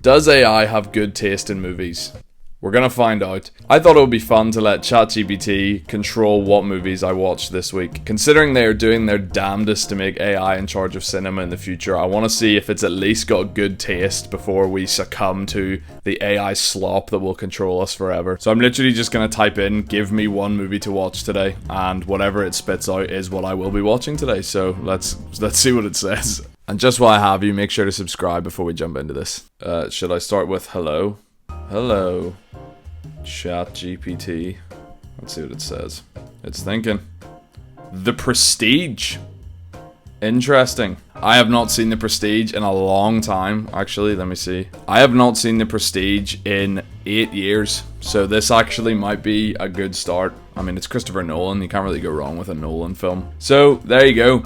Does AI have good taste in movies? We're gonna find out. I thought it would be fun to let ChatGPT control what movies I watch this week. Considering they are doing their damnedest to make AI in charge of cinema in the future, I want to see if it's at least got good taste before we succumb to the AI slop that will control us forever. So I'm literally just gonna type in, give me one movie to watch today, and whatever it spits out is what I will be watching today. So let's see what it says. And just while I have you, make sure to subscribe before we jump into this. Should I start with hello? Hello, ChatGPT. Let's see what it says. It's thinking. The Prestige. Interesting. I have not seen The Prestige in a long time. Actually, let me see. I have not seen The Prestige in 8 years. So this actually might be a good start. I mean, it's Christopher Nolan. You can't really go wrong with a Nolan film. So, there you go.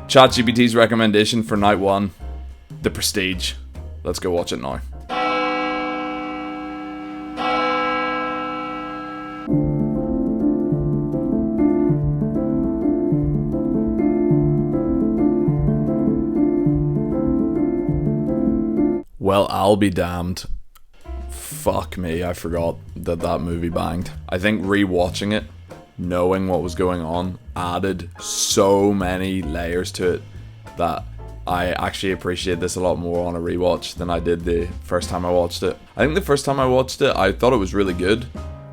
ChatGPT's recommendation for night one. The Prestige. Let's go watch it now. Well, I'll be damned. Fuck me, I forgot that movie banged. I think rewatching it, knowing what was going on, added so many layers to it that I actually appreciate this a lot more on a rewatch than I did the first time I watched it. I think the first time I watched it, I thought it was really good,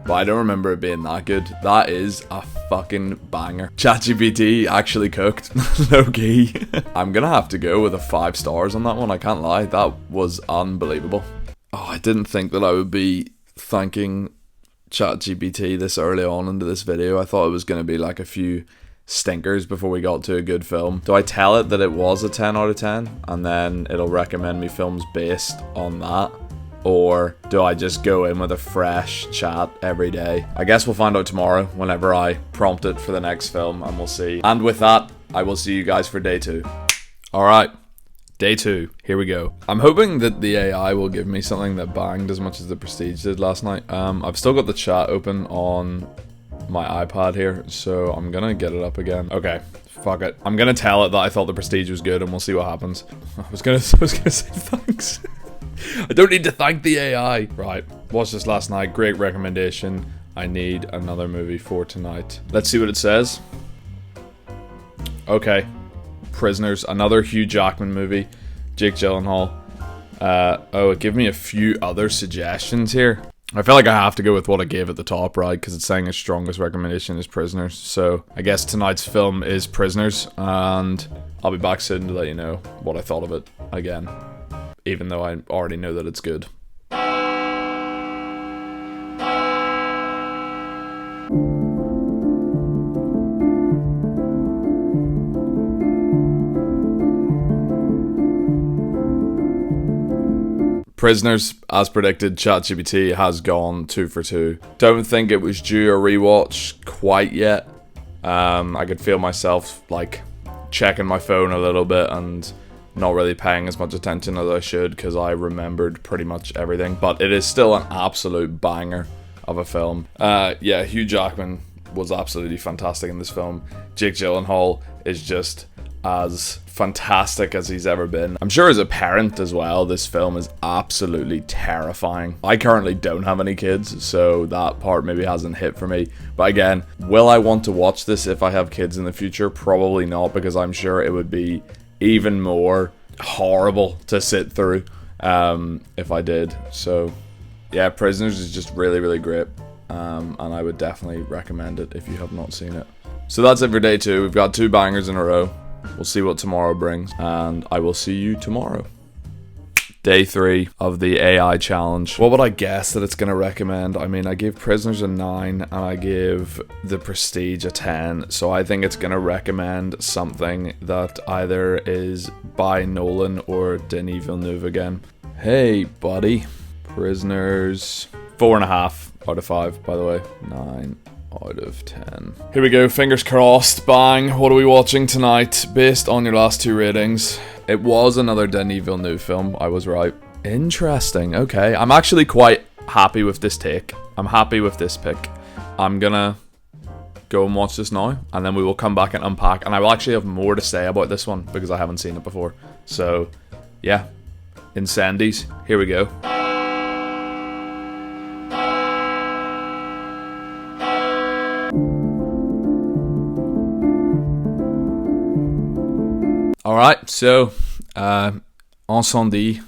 but I don't remember it being that good. That is a fucking banger. ChatGPT actually cooked. Low key. I'm gonna have to go with a 5 stars on that one, I can't lie. That was unbelievable. Oh, I didn't think that I would be thanking ChatGPT this early on into this video. I thought it was gonna be like a few stinkers before we got to a good film. Do I tell it that it was a 10 out of 10 and then it'll recommend me films based on that? Or do I just go in with a fresh chat every day? I guess we'll find out tomorrow whenever I prompt it for the next film, and we'll see. And with that, I will see you guys for day 2. Alright, day 2, here we go. I'm hoping that the AI will give me something that banged as much as The Prestige did last night. I've still got the chat open on my iPad here, so I'm gonna get it up again. Okay, fuck it. I'm gonna tell it that I thought The Prestige was good and we'll see what happens. I was gonna say thanks. I don't need to thank the AI. Right, watched this last night. Great recommendation. I need another movie for tonight. Let's see what it says. Okay. Prisoners. Another Hugh Jackman movie. Jake Gyllenhaal. Give me a few other suggestions here. I feel like I have to go with what I gave at the top, right? Because it's saying its strongest recommendation is Prisoners. So I guess tonight's film is Prisoners. And I'll be back soon to let you know what I thought of it again. Even though I already know that it's good. Prisoners, as predicted, ChatGPT has gone 2 for 2. Don't think it was due a rewatch quite yet. I could feel myself like checking my phone a little bit and not really paying as much attention as I should because I remembered pretty much everything. But it is still an absolute banger of a film. Yeah, Hugh Jackman was absolutely fantastic in this film. Jake Gyllenhaal is just as fantastic as he's ever been. I'm sure as a parent as well, this film is absolutely terrifying. I currently don't have any kids, so that part maybe hasn't hit for me. But again, will I want to watch this if I have kids in the future? Probably not, because I'm sure it would be even more horrible to sit through if I did. So yeah, Prisoners is just really, really great, and I would definitely recommend it if you have not seen it. So that's it for day 2. We've got 2 bangers in a row. We'll see what tomorrow brings, and I will see you tomorrow. Day 3 of the AI challenge. What would I guess that it's going to recommend? I mean, I gave Prisoners a 9 and I gave The Prestige a 10, so I think it's going to recommend something that either is by Nolan or Denis Villeneuve again. Hey buddy. Prisoners. 4.5 out of 5, by the way. 9 out of 10. Here we go, fingers crossed. Bang. What are we watching tonight? Based on your last 2 ratings, it was another Denis Villeneuve film. I was right. Interesting. Okay, I'm actually quite happy with this take. I'm happy with this pick. I'm gonna go and watch this now, and then we will come back and unpack, and I will actually have more to say about this one because I haven't seen it before. So yeah, Incendies. Here we go. Alright, so, Incendie.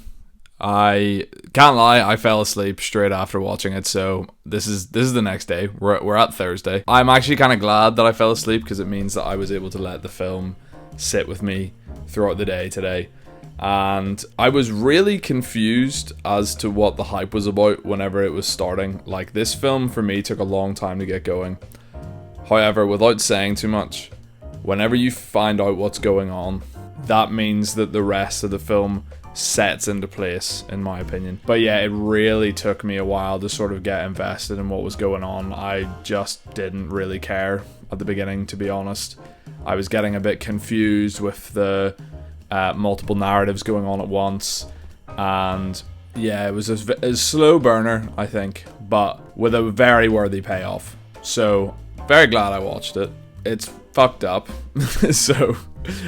I can't lie, I fell asleep straight after watching it, so this is the next day. We're at Thursday. I'm actually kind of glad that I fell asleep because it means that I was able to let the film sit with me throughout the day today. And I was really confused as to what the hype was about whenever it was starting. Like, this film for me took a long time to get going. However, without saying too much, whenever you find out what's going on, that means that the rest of the film sets into place, in my opinion. But yeah, it really took me a while to sort of get invested in what was going on. I just didn't really care at the beginning, to be honest. I was getting a bit confused with the multiple narratives going on at once, and yeah, it was a slow burner, I think, but with a very worthy payoff. So, very glad I watched it. It's fucked up, so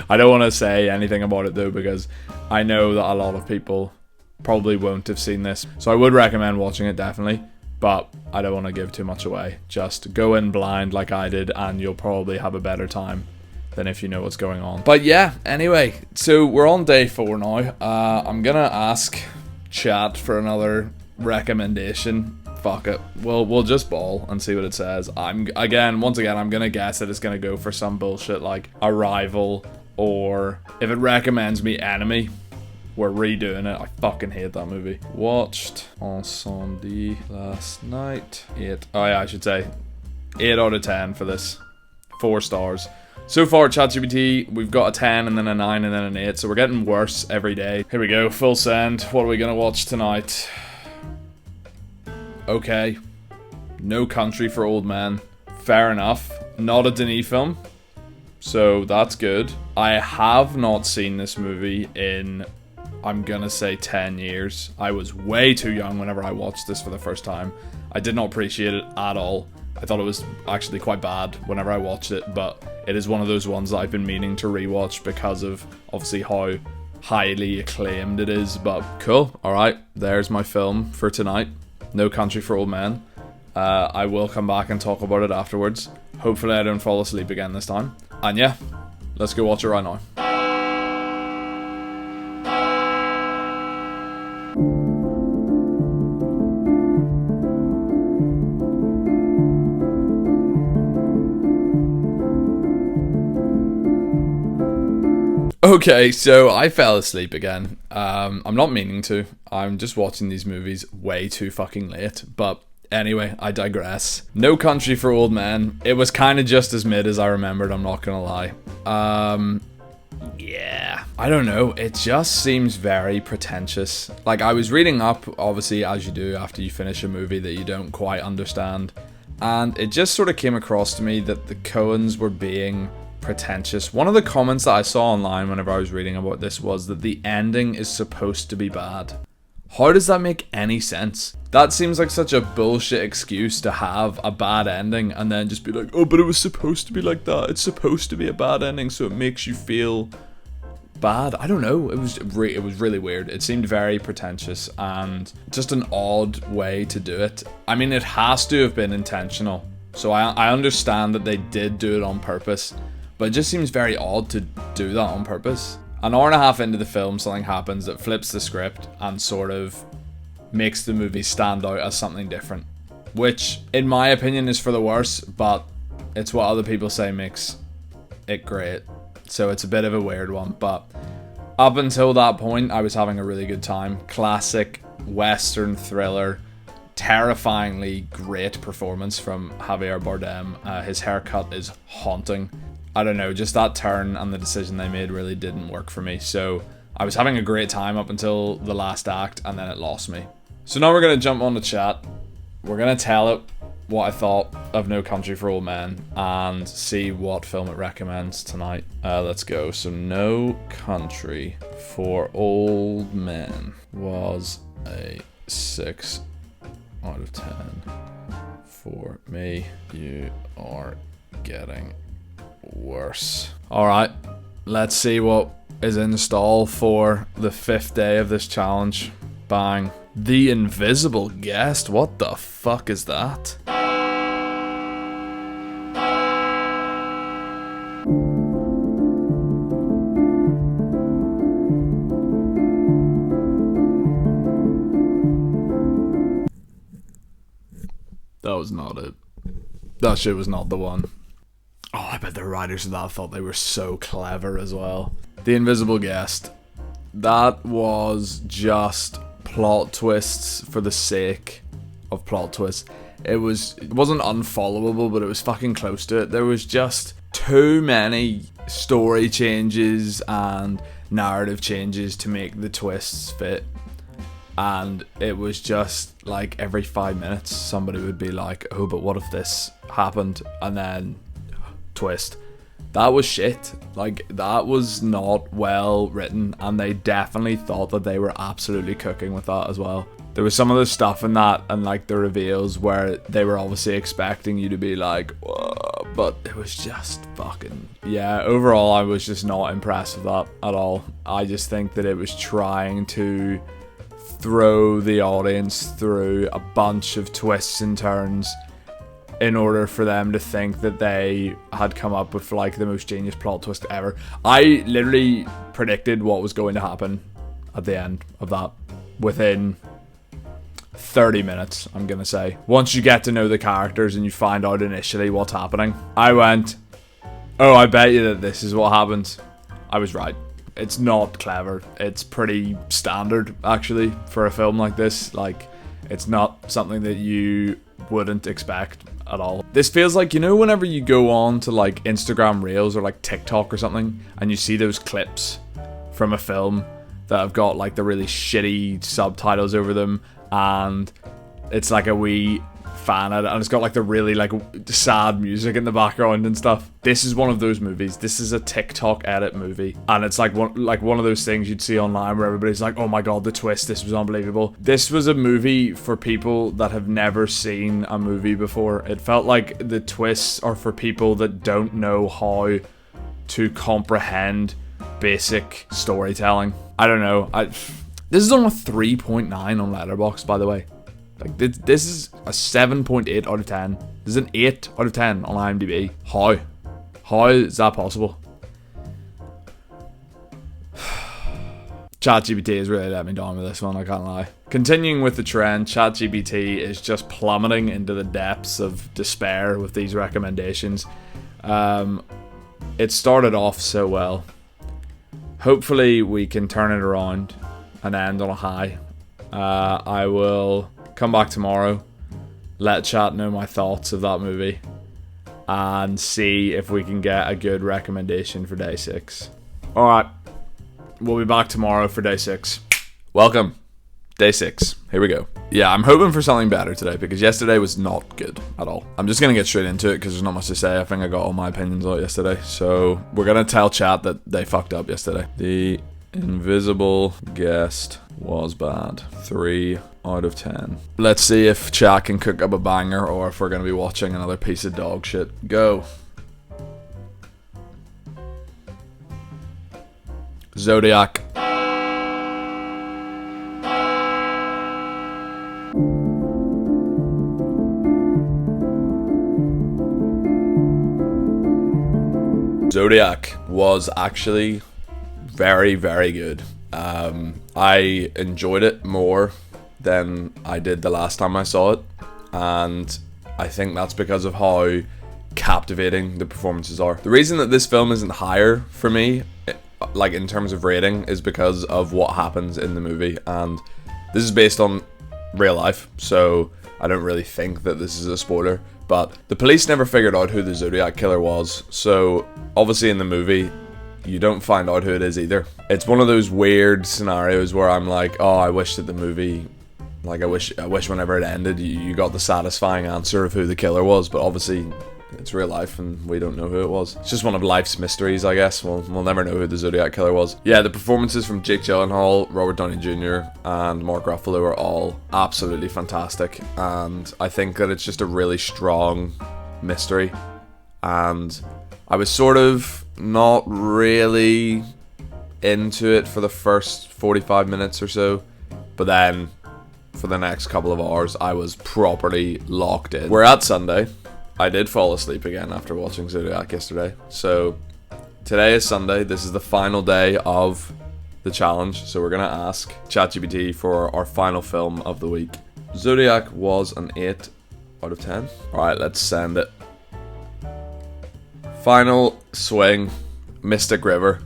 I don't want to say anything about it though, because I know that a lot of people probably won't have seen this, so I would recommend watching it definitely, but I don't want to give too much away. Just go in blind like I did and you'll probably have a better time than if you know what's going on. But yeah, anyway, so we're on day 4 now. I'm gonna ask chat for another recommendation. Fuck it, we'll just ball and see what it says. Once again, I'm gonna guess that it's gonna go for some bullshit like Arrival, or if it recommends me Enemy, we're redoing it. I fucking hate that movie. Watched Incendie last night. I should say 8 out of 10 for this. 4 stars. So far, ChatGPT, we've got a 10 and then a 9 and then an 8, so we're getting worse every day. Here we go, full send. What are we gonna watch tonight? Okay, No Country for Old Men. Fair enough. Not a Denis film, so that's good. I have not seen this movie in, I'm gonna say, 10 years. I was way too young whenever I watched this for the first time. I did not appreciate it at all. I thought it was actually quite bad whenever I watched it, but it is one of those ones that I've been meaning to rewatch because of obviously how highly acclaimed it is. But cool, alright, there's my film for tonight. No Country for Old Men. I will come back and talk about it afterwards. Hopefully I don't fall asleep again this time. And yeah, let's go watch it right now. Okay, so I fell asleep again. I'm not meaning to. I'm just watching these movies way too fucking late. But anyway, I digress. No Country for Old Men. It was kind of just as mid as I remembered, I'm not gonna lie. Yeah. I don't know. It just seems very pretentious. Like, I was reading up, obviously, as you do after you finish a movie that you don't quite understand. And it just sort of came across to me that the Coens were being pretentious. One of the comments that I saw online whenever I was reading about this was that the ending is supposed to be bad. How does that make any sense? That seems like such a bullshit excuse to have a bad ending and then just be like, oh, but it was supposed to be like that. It's supposed to be a bad ending, so it makes you feel bad. I don't know. It was really weird. It seemed very pretentious and just an odd way to do it. I mean, it has to have been intentional. So I understand that they did do it on purpose. But it just seems very odd to do that on purpose. An hour and a half into the film, something happens that flips the script and sort of makes the movie stand out as something different. Which, in my opinion, is for the worse, but it's what other people say makes it great. So it's a bit of a weird one. But up until that point, I was having a really good time. Classic Western thriller. Terrifyingly great performance from Javier Bardem. His haircut is haunting. I don't know, just that turn and the decision they made really didn't work for me. So I was having a great time up until the last act, and then it lost me. So now we're going to jump on the chat. We're going to tell it what I thought of No Country for Old Men and see what film it recommends tonight. Let's go. So No Country for Old Men was a 6 out of 10 for me. You are getting worse. Alright, let's see what is installed for the 5th day of this challenge. Bang. The invisible guest? What the fuck is that? That was not it. That shit was not the one. Oh, I bet the writers of that thought they were so clever as well. The invisible guest. That was just plot twists for the sake of plot twists. It wasn't unfollowable, but it was fucking close to it. There was just too many story changes and narrative changes to make the twists fit. And it was just like every 5 minutes somebody would be like, oh, but what if this happened? And then twist. That was shit. Like, that was not well written, and they definitely thought that they were absolutely cooking with that as well. There was some of the stuff in that and like the reveals where they were obviously expecting you to be like, whoa, but it was just fucking, yeah, overall I was just not impressed with that at all. I just think that it was trying to throw the audience through a bunch of twists and turns in order for them to think that they had come up with like the most genius plot twist ever. I literally predicted what was going to happen at the end of that within 30 minutes, I'm gonna say. Once you get to know the characters and you find out initially what's happening, I went, oh, I bet you that this is what happens. I was right. It's not clever. It's pretty standard, actually, for a film like this. Like, it's not something that you wouldn't expect at all. This feels like, you know, whenever you go on to like Instagram Reels or like TikTok or something, and you see those clips from a film that have got like the really shitty subtitles over them, and it's like a wee fan edit, and it's got like the really like sad music in the background and stuff. This is one of those movies. This is a TikTok edit movie, and it's like one of those things you'd see online where everybody's like, oh my god, the twist, this was unbelievable. This was a movie for people that have never seen a movie before. It felt like the twists are for people that don't know how to comprehend basic storytelling. I don't know. This is on a 3.9 on Letterboxd, by the way. Like, this is a 7.8 out of 10. This is an 8 out of 10 on IMDb. How? How is that possible? ChatGPT has really let me down with this one, I can't lie. Continuing with the trend, ChatGPT is just plummeting into the depths of despair with these recommendations. It started off so well. Hopefully we can turn it around and end on a high. I will come back tomorrow, let chat know my thoughts of that movie, and see if we can get a good recommendation for day 6. Alright, we'll be back tomorrow for day 6. Welcome. Day 6. Here we go. Yeah, I'm hoping for something better today, because yesterday was not good at all. I'm just going to get straight into it, because there's not much to say. I think I got all my opinions out yesterday. So, we're going to tell chat that they fucked up yesterday. The invisible guest was bad. 3 out of 10. Let's see if chat can cook up a banger, or if we're going to be watching another piece of dog shit. Go. Zodiac. Zodiac was actually very, very good. I enjoyed it more than I did the last time I saw it, and I think that's because of how captivating the performances are. The reason that this film isn't higher for me, like in terms of rating, is because of what happens in the movie, and this is based on real life, so I don't really think that this is a spoiler. But the police never figured out who the Zodiac killer was, so obviously in the movie you don't find out who it is either. It's one of those weird scenarios where I'm like, oh, I wish that the movie, like I wish whenever it ended you got the satisfying answer of who the killer was, but obviously it's real life and we don't know who it was. It's just one of life's mysteries, I guess. We'll never know who the Zodiac killer was. Yeah, the performances from Jake Gyllenhaal, Robert Downey Jr. and Mark Ruffalo are all absolutely fantastic, and I think that it's just a really strong mystery, and I was sort of not really into it for the first 45 minutes or so, but then for the next couple of hours I was properly locked in. We're at Sunday. I did fall asleep again after watching Zodiac yesterday. So today is Sunday. This is the final day of the challenge. So we're going to ask ChatGPT for our final film of the week. Zodiac was an 8 out of 10. Alright, let's send it. Final swing, Mystic River.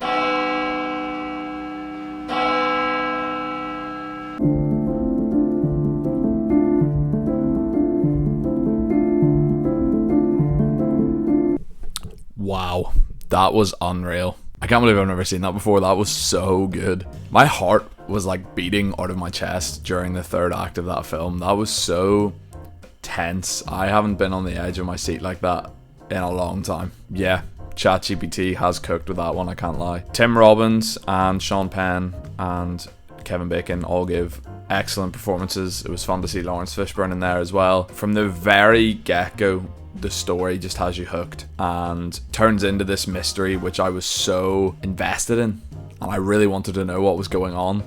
Wow, that was unreal. I can't believe I've never seen that before. That was so good. My heart was like beating out of my chest during the third act of that film. That was so tense. I haven't been on the edge of my seat like that in a long time. Yeah, ChatGPT has cooked with that one, I can't lie. Tim Robbins and Sean Penn and Kevin Bacon all give excellent performances. It was fun to see Lawrence Fishburne in there as well. From the very get-go, the story just has you hooked and turns into this mystery which I was so invested in, and I really wanted to know what was going on,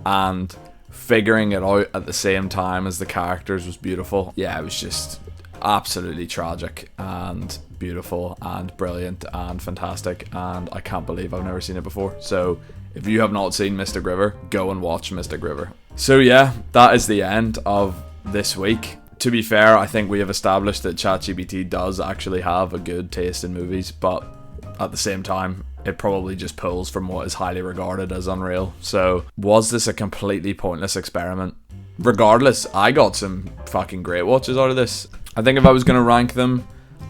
and figuring it out at the same time as the characters was beautiful. Yeah, it was just absolutely tragic and beautiful and brilliant and fantastic, and I can't believe I've never seen it before. So if you have not seen Mystic River, go and watch Mystic River. So yeah, that is the end of this week. To be fair, I think we have established that ChatGPT does actually have a good taste in movies, but at the same time, it probably just pulls from what is highly regarded as unreal. So, was this a completely pointless experiment? Regardless, I got some fucking great watches out of this. I think if I was going to rank them,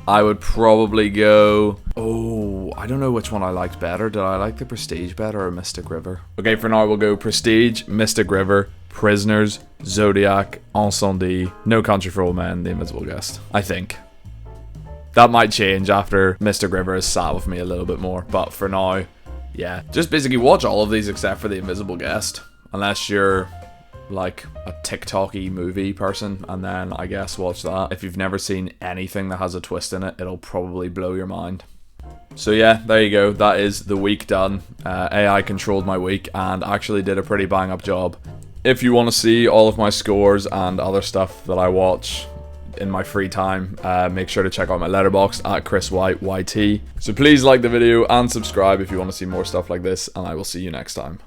I would probably go... Oh, I don't know which one I liked better. Did I like The Prestige better or Mystic River? Okay, for now we'll go Prestige, Mystic River, Prisoners, Zodiac, Incendie, No Country for Old Men, The Invisible Guest. I think. That might change after Mystic River has sat with me a little bit more, but for now, yeah. Just basically watch all of these except for The Invisible Guest, unless you're like a TikTok-y movie person, and then I guess watch that. If you've never seen anything that has a twist in it, it'll probably blow your mind. So yeah, there you go. That is the week done. AI controlled my week and actually did a pretty bang-up job. If you want to see all of my scores and other stuff that I watch in my free time, make sure to check out my letterboxd at ChrisWhiteYT. So please like the video and subscribe if you want to see more stuff like this, and I will see you next time.